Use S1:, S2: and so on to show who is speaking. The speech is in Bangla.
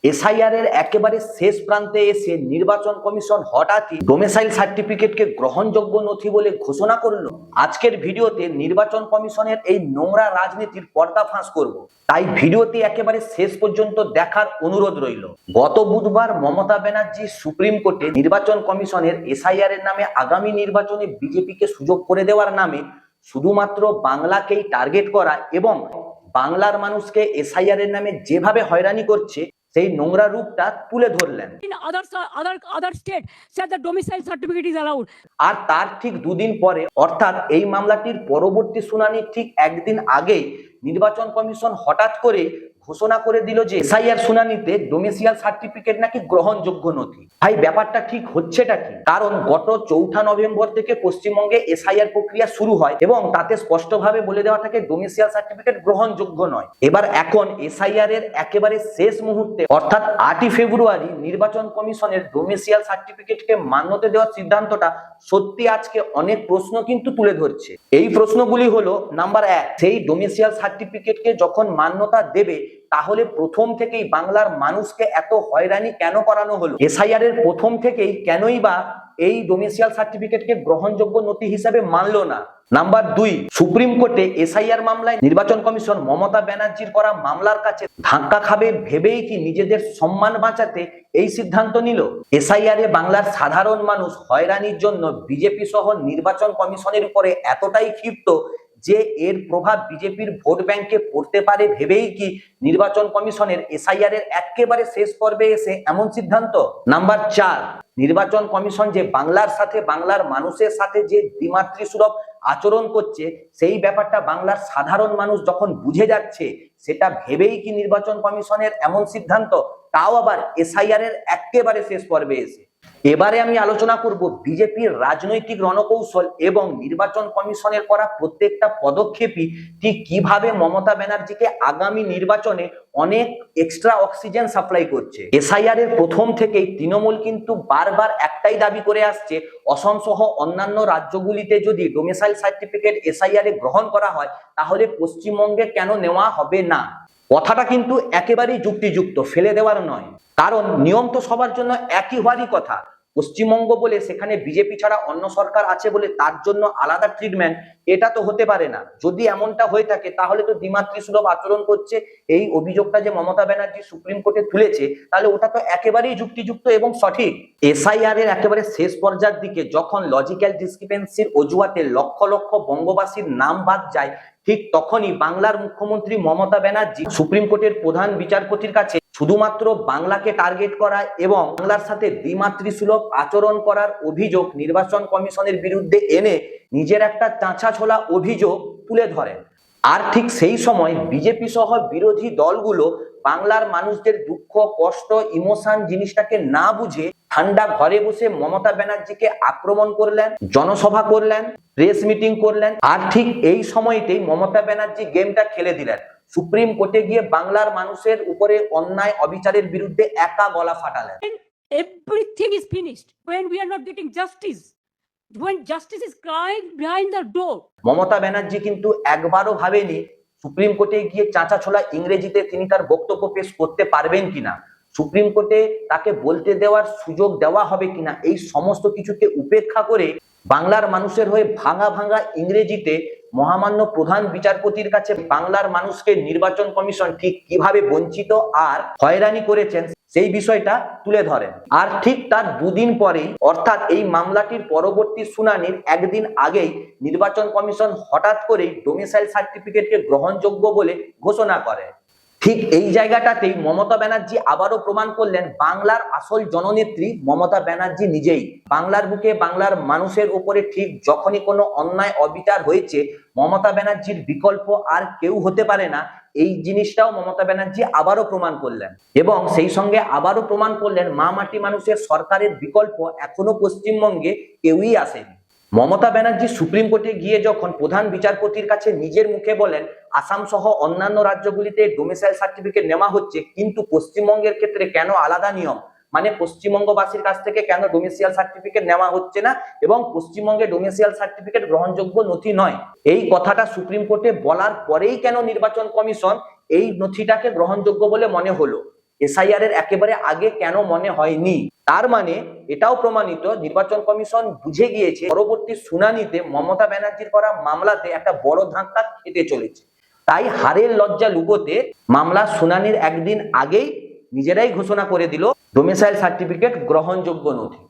S1: এসআইআর এর একেবারে শেষ প্রান্তে এসে নির্বাচন কমিশন হঠাৎই ডোমিসাইল সার্টিফিকেটকে গ্রহণযোগ্য নথি বলে ঘোষণা করলো। আজকের ভিডিওতে নির্বাচন কমিশনের এই নোংরা রাজনীতির পর্দাফাঁস করব। তাই ভিডিওটি একেবারে শেষ পর্যন্ত দেখার অনুরোধ রইল। গত বুধবার মমতা ব্যানার্জি সুপ্রিম কোর্টে নির্বাচন কমিশনের এসআইআর এর নামে আগামী নির্বাচনে বিজেপিকে সুযোগ করে দেওয়ার নামে শুধুমাত্র বাংলাকেই টার্গেট করা এবং বাংলার মানুষকে এসআইআর এর নামে যেভাবে হয়রানি করছে সেই নোংরা রূপটা তুলে ধরলেন। আর তার ঠিক দুদিন পরে অর্থাৎ এই মামলাটির পরবর্তী শুনানির ঠিক একদিন আগেই নির্বাচন কমিশন হঠাৎ করে ঘোষণা করে দিল যে এসআইআর শুনানিতে ডোমিসাইল সার্টিফিকেট নাকি গ্রহণযোগ্য নথি। ভাই ব্যাপারটা ঠিক হচ্ছেটা কি? কারণ গত 4 নভেম্বর থেকে পশ্চিমবঙ্গে এসআইআর প্রক্রিয়া শুরু হয় এবং তাতে স্পষ্টভাবে বলে দেওয়া থাকে ডোমিসাইল সার্টিফিকেট গ্রহণযোগ্য নয়। এখন এসআইআর এর একেবারে শেষ মুহূর্তে অর্থাৎ 8 ফেব্রুয়ারি নির্বাচন কমিশনের ডোমিসাইল সার্টিফিকেটকে মান্যতা দেওয়ার সিদ্ধান্তটা সত্যি আজকে অনেক প্রশ্ন কিন্তু তুলে ধরছে। এই প্রশ্নগুলি হলো, নাম্বার 1, সেই ডোমিসাইল সার্টিফিকেটকে যখন মান্যতা দেবে তাহলে প্রথম থেকেই বাংলার মানুষকে এত হয়রানি কেন করানো হলো? এসআইআর এর প্রথম থেকেই কেনই বা এই ডোমিসাইল সার্টিফিকেটকে গ্রহণযোগ্য নথি হিসেবে মানলো না? নাম্বার 2, সুপ্রিম কোর্টে এসআইআর মামলায় নির্বাচন কমিশন মমতা ব্যানার্জির করা মামলার কাছে ধাক্কা খাবে ভেবেই কি নিজেদের সম্মান বাঁচাতে এই সিদ্ধান্ত নিল? এসআইআর এ বাংলার সাধারণ মানুষ হয়রানির জন্য বিজেপি সহ নির্বাচন কমিশনের উপরে এতটাই ক্ষিপ্ত যে এর প্রভাব বিজেপির ভোট ব্যাংকে পড়তে পারে ভেবেই কি নির্বাচন কমিশনের এসআইআর এর একেবারে শেষ পর্বে এসে এমন সিদ্ধান্ত? নাম্বার 4, নির্বাচন কমিশন যে বাংলার সাথে বাংলার মানুষের সাথে যে দ্বিমাতৃসুলভ আচরণ করছে সেই ব্যাপারটা বাংলার সাধারণ মানুষ যখন বুঝে যাচ্ছে সেটা ভেবেই কি নির্বাচন কমিশনের এমন সিদ্ধান্ত, তাও আবার এসআইআর এর একেবারে শেষ পর্বে এসে। এবারে আমি আলোচনা করব বিজেপির রাজনৈতিক রণকৌশল এবং নির্বাচন কমিশনের করা প্রত্যেকটা পদক্ষেপই ঠিক কিভাবে মমতা ব্যানার্জিকে আগামী নির্বাচনে অনেক এক্সট্রা অক্সিজেন সাপ্লাই করছে। এসআইআর এর প্রথম থেকেই তৃণমূল কিন্তু বারবার একটাই দাবি করে আসছে, অসম সহ অন্যান্য রাজ্যগুলিতে যদি ডোমিসাইল সার্টিফিকেট এসআইআর এ গ্রহণ করা হয় তাহলে পশ্চিমবঙ্গে কেন নেওয়া হবে না? কথাটা কিন্তু একেবারেই যুক্তিযুক্ত, ফেলে দেওয়ার নয়। কারণ নিয়ম তো সবার জন্য একই হওয়ারই কথা। পশ্চিমবঙ্গ বলে সেখানে বিজেপি ছাড়া অন্য সরকার আছে বলে তার জন্য আলাদা ট্রিটমেন্ট, এটা তো হতে পারে না। যদি এমনটা হয়ে থাকে তাহলে তো দ্বিমাতৃসুলভ আচরণ করছে এই অভিযোগটা যে মমতা ব্যানার্জি সুপ্রিম কোর্টে তুলেছে, তাহলে ওটা তো একেবারেই যুক্তিযুক্ত এবং সঠিক। এসআইআর এর একেবারে শেষ পর্যায়ের দিকে যখন লজিক্যাল ডিসক্রিপেন্সির অজুহাতে লক্ষ লক্ষ বঙ্গবাসীর নাম বাদ যায়, ঠিক তখনই বাংলার মুখ্যমন্ত্রী মমতা ব্যানার্জি সুপ্রিম কোর্টের প্রধান বিচারপতির কাছে শুধুমাত্র বাংলাকে টার্গেট করা এবং বাংলার সাথে দ্বিমাতৃসুলভ আচরণ করার অভিযোগ নির্বাচন কমিশনের বিরুদ্ধে এনে নিজের একটা চাঁচা ছোলা অভিযোগ তুলে ধরেন। আর ঠিক সেই সময় বিজেপি সহ বিরোধী দলগুলো বাংলার মানুষদের দুঃখ কষ্ট ইমোশন জিনিসটাকে না বুঝে ঠান্ডা ঘরে বসে মমতা ব্যানার্জিকে আক্রমণ করলেন, জনসভা করলেন, প্রেস মিটিং করলেন। আর ঠিক এই সময়তেই মমতা ব্যানার্জি গেমটা খেলে দিলেন, সুপ্রিম কোর্টে গিয়ে বাংলার মানুষের উপরে অন্যায় অবিচারের বিরুদ্ধে একা গলা ফাটালেন।
S2: Everything is finished when we are not getting justice, when justice is crying behind the door.
S1: Mamata Banerjee কিন্তু একবারও ভাবেনি সুপ্রিম কোর্টে গিয়ে চাঁচা ছোলা ইংরেজিতে তিনি তার বক্তব্য পেশ করতে পারবেন কিনা, সুপ্রিম কোর্টে তাকে বলতে দেওয়ার সুযোগ দেওয়া হবে কিনা। এই সমস্ত কিছুকে উপেক্ষা করে বাংলার মানুষের হয়ে ভাঙা ভাঙা ইংরেজিতে মহামান্য প্রধান বিচারপতির কাছে বাংলার মানুষকে নির্বাচন কমিশন ঠিক কিভাবে বঞ্চিত আর হয়রানি করেছেন সেই বিষয়টা তুলে ধরেন। আর ঠিক তার দুদিন পরেই অর্থাৎ এই মামলাটির পরবর্তী শুনানির একদিন আগেই নির্বাচন কমিশন হঠাৎ করেই ডোমিসাইল সার্টিফিকেটকে গ্রহণযোগ্য বলে ঘোষণা করে। ঠিক এই জায়গাটাতেই মমতা ব্যানার্জি আবারও প্রমাণ করলেন বাংলার আসল জননেত্রী মমতা ব্যানার্জি নিজেই। বাংলার বুকে বাংলার মানুষের উপরে ঠিক যখনই কোনো অন্যায় অবিচার হয়েছে মমতা ব্যানার্জির বিকল্প আর কেউ হতে পারে না, এই জিনিসটাও মমতা ব্যানার্জি আবারও প্রমাণ করলেন। এবং সেই সঙ্গে আবারও প্রমাণ করলেন মা মাটি মানুষের সরকারের বিকল্প এখনো পশ্চিমবঙ্গে কেউই আসেনি। মমতা ব্যানার্জি সুপ্রিম কোর্টে গিয়ে যখন প্রধান বিচারপতির কাছে নিজের মুখে বলেন আসাম সহ অন্যান্য রাজ্যগুলিতে ডোমিসাইল সার্টিফিকেট নেওয়া হচ্ছে কিন্তু পশ্চিমবঙ্গের ক্ষেত্রে কেন আলাদা নিয়ম, মানে পশ্চিমবঙ্গবাসীর কাছ থেকে কেন ডোমিসাইল সার্টিফিকেট নেওয়া হচ্ছে না এবং পশ্চিমবঙ্গে ডোমিসাইল সার্টিফিকেট গ্রহণযোগ্য নথি নয়, এই কথাটা সুপ্রিম কোর্টে বলার পরেই কেন নির্বাচন কমিশন এই নথিটাকে গ্রহণযোগ্য বলে মনে হলো? এসআইআর এর একেবারে আগে কেন মনে হয়নি। তার মানে এটাও প্রমাণিত নির্বাচন কমিশন বুঝে গিয়েছে পরবর্তী শুনানিতে মমতা ব্যানার্জির করা মামলাতে একটা বড় ধাক্কা খেতে চলেছে। তাই হারের লজ্জা লুকোতে মামলা শুনানির একদিন আগেই নিজেরাই ঘোষণা করে দিল ডোমিসাইল সার্টিফিকেট গ্রহণযোগ্য নথি।